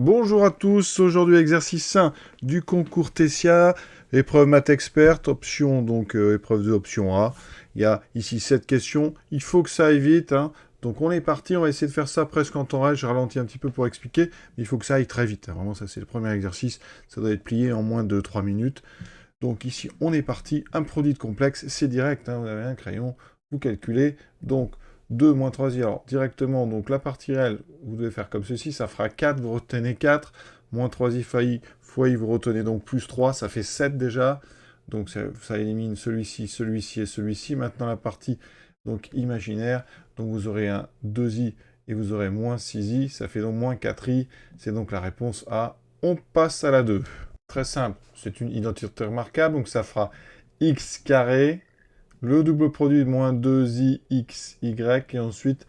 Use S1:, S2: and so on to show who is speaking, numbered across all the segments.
S1: Bonjour à tous, aujourd'hui exercice 1 du concours Tessia, épreuve maths experte, option donc épreuve de option A. Il y a ici 7 questions, il faut que ça aille vite, hein. Donc on est parti, on va essayer de faire ça presque en temps réel, je ralentis un petit peu pour expliquer, mais il faut que ça aille très vite, hein. Vraiment ça c'est le premier exercice, ça doit être plié en moins de 3 minutes. Donc ici on est parti, un produit de complexe, c'est direct, hein. Vous avez un crayon, vous calculez, donc 2 moins 3i, alors directement, donc la partie réelle, vous devez faire comme ceci, ça fera 4, vous retenez 4, moins 3i fois i, vous retenez donc plus 3, ça fait 7 déjà, donc ça élimine celui-ci, celui-ci et celui-ci. Maintenant la partie donc imaginaire, donc vous aurez un 2i et vous aurez moins 6i, ça fait donc moins 4i, c'est donc la réponse A, on passe à la 2. Très simple, c'est une identité remarquable, donc ça fera x carré, le double produit de moins 2i x y, et ensuite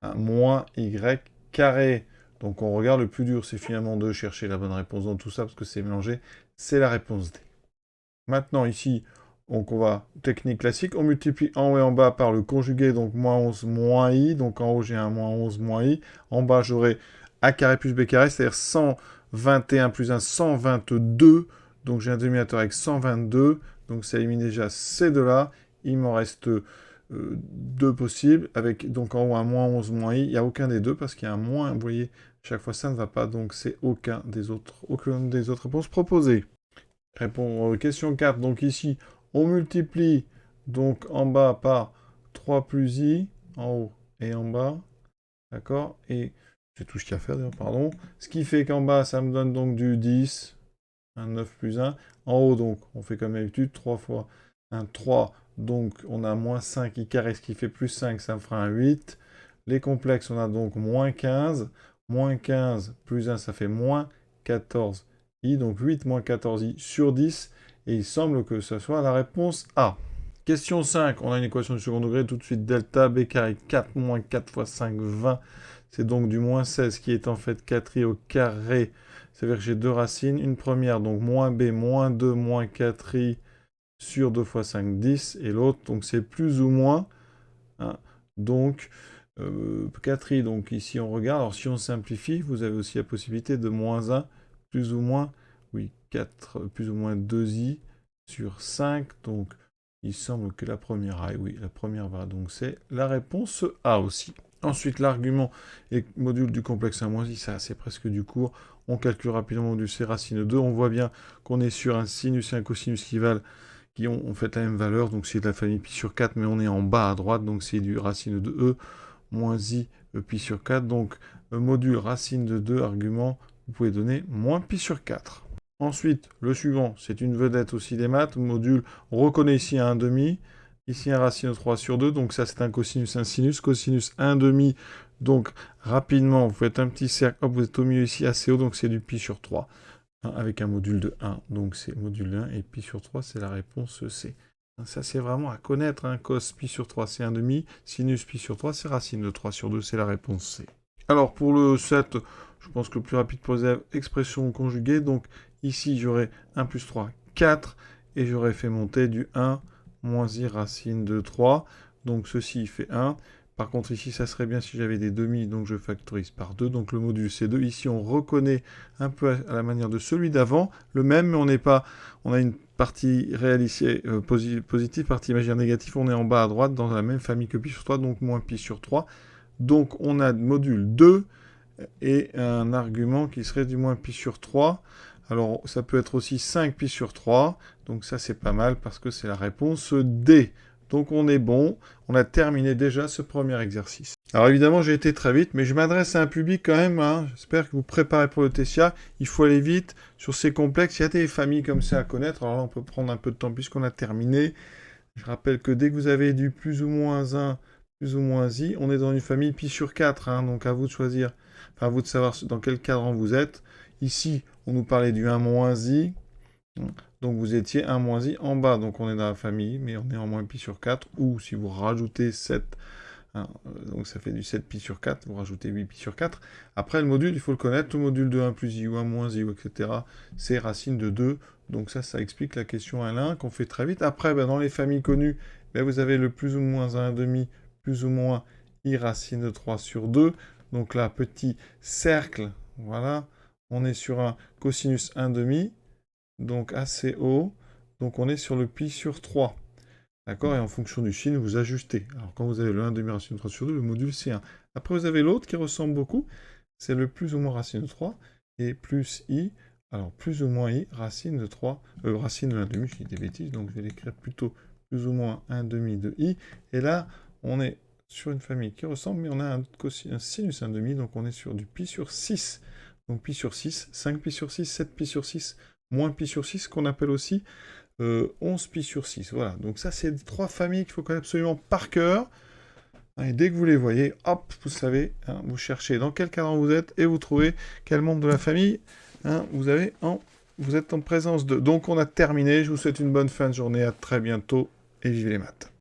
S1: un moins y carré. Donc on regarde le plus dur, c'est finalement de chercher la bonne réponse dans tout ça, parce que c'est mélangé, c'est la réponse D. Maintenant ici, donc on va, technique classique, on multiplie en haut et en bas par le conjugué, donc moins 11 moins i, donc en haut j'ai un moins 11 moins i, en bas j'aurai a carré plus b carré, c'est-à-dire 121 plus 1, 122, donc j'ai un dénominateur avec 122, donc ça élimine déjà ces deux-là, il m'en reste deux possibles, avec donc en haut un moins 11 moins i, il n'y a aucun des deux, parce qu'il y a un moins, vous voyez, chaque fois ça ne va pas, donc c'est aucune des autres réponses proposées. Répondre question 4. Donc ici, on multiplie donc en bas par 3 plus i, en haut et en bas. D'accord? Et c'est tout ce qu'il y a à faire, d'ailleurs, pardon. Ce qui fait qu'en bas, ça me donne donc du 10, un 9 plus 1. En haut, donc, on fait comme d'habitude, 3 fois un 3. Donc, on a moins 5 i carré, ce qui fait plus 5, ça me fera un 8. Les complexes, on a donc moins 15. Moins 15 plus 1, ça fait moins 14 i, donc 8 moins 14i sur 10, et il semble que ce soit la réponse A. Question 5, on a une équation du second degré, tout de suite delta b carré 4 moins 4 fois 5, 20, c'est donc du moins 16 qui est en fait 4i au carré, c'est-à-dire que j'ai deux racines, une première donc moins b moins 2 moins 4i sur 2 fois 5, 10, et l'autre donc c'est plus ou moins, hein, donc 4i, donc ici on regarde, alors si on simplifie, vous avez aussi la possibilité de moins 1, plus ou moins, oui, 4, plus ou moins 2i sur 5, donc il semble que la première A, oui, la première va, donc c'est la réponse A aussi. Ensuite, l'argument et module du complexe 1 moins i, ça c'est presque du cours, on calcule rapidement le module C racine 2, on voit bien qu'on est sur un sinus et un cosinus qui ont en fait la même valeur, donc c'est de la famille pi sur 4, mais on est en bas à droite, donc c'est du racine de e, moins i pi sur 4. Donc, module racine de 2, argument, vous pouvez donner moins pi sur 4. Ensuite, le suivant, c'est une vedette aussi des maths. Module, on reconnaît ici un demi. Ici un racine de 3 sur 2. Donc ça, c'est un cosinus, un sinus. Cosinus 1 demi. Donc, rapidement, vous faites un petit cercle. Hop, vous êtes au milieu ici, assez haut. Donc c'est du pi sur 3. Hein, avec un module de 1. Donc c'est module de 1. Et pi sur 3, c'est la réponse C. Ça, c'est vraiment à connaître. Hein. Cos pi sur 3, c'est 1,5. Sinus pi sur 3, c'est racine de 3 sur 2, c'est la réponse C. Alors, pour le 7, je pense que le plus rapide pour les expressions conjuguées. Donc, ici, j'aurai 1 plus 3, 4. Et j'aurais fait monter du 1 moins i racine de 3. Donc, ceci, il fait 1. Par contre, ici, ça serait bien si j'avais des demi, donc je factorise par 2. Donc, le module C2, ici, on reconnaît un peu à la manière de celui d'avant, le même, mais on n'est pas... On a une partie réelle ici positive, partie imaginaire négative, on est en bas à droite dans la même famille que pi sur 3, donc moins pi sur 3. Donc on a module 2 et un argument qui serait du moins pi sur 3. Alors ça peut être aussi 5 pi sur 3, donc ça c'est pas mal parce que c'est la réponse D. Donc on est bon, on a terminé déjà ce premier exercice. Alors évidemment j'ai été très vite, mais je m'adresse à un public quand même, hein. J'espère que vous préparez pour le Tessia, il faut aller vite sur ces complexes, il y a des familles comme ça à connaître, alors là on peut prendre un peu de temps puisqu'on a terminé. Je rappelle que dès que vous avez du plus ou moins 1, plus ou moins i, on est dans une famille pi sur 4, hein, donc à vous de choisir, enfin à vous de savoir dans quel cadran vous êtes. Ici, on nous parlait du 1 moins i, donc vous étiez 1 moins i en bas, donc on est dans la famille, mais on est en moins pi sur 4, ou si vous rajoutez 7, hein, donc ça fait du 7 pi sur 4, vous rajoutez 8 pi sur 4. Après le module, il faut le connaître, le module de 1 plus i ou 1 moins i, ou etc., c'est racine de 2, donc ça explique la question L1 qu'on fait très vite. Après, dans les familles connues, vous avez le plus ou moins 1,5, plus ou moins i racine de 3 sur 2, donc là, petit cercle, voilà, on est sur un cosinus 1,5, donc assez haut. Donc on est sur le pi sur 3. D'accord? Et en fonction du signe, vous ajustez. Alors quand vous avez le 1,5 racine de 3 sur 2, le module c'est 1. Après vous avez l'autre qui ressemble beaucoup, c'est le plus ou moins racine de 3, et plus i, alors plus ou moins i, racine de 3, racine de 1,5, je dis des bêtises, donc je vais l'écrire plutôt plus ou moins 1,5 de i, et là on est sur une famille qui ressemble, mais on a un sinus 1,5, donc on est sur du pi sur 6. Donc pi sur 6, 5 pi sur 6, 7 pi sur 6, moins pi sur 6, qu'on appelle aussi 11 pi sur 6. Voilà, donc ça c'est 3 familles qu'il faut connaître absolument par cœur. Et dès que vous les voyez, hop, vous savez, hein, vous cherchez dans quel cadran vous êtes et vous trouvez quel membre de la famille hein, vous êtes en présence de. Donc on a terminé, je vous souhaite une bonne fin de journée, à très bientôt et vive les maths.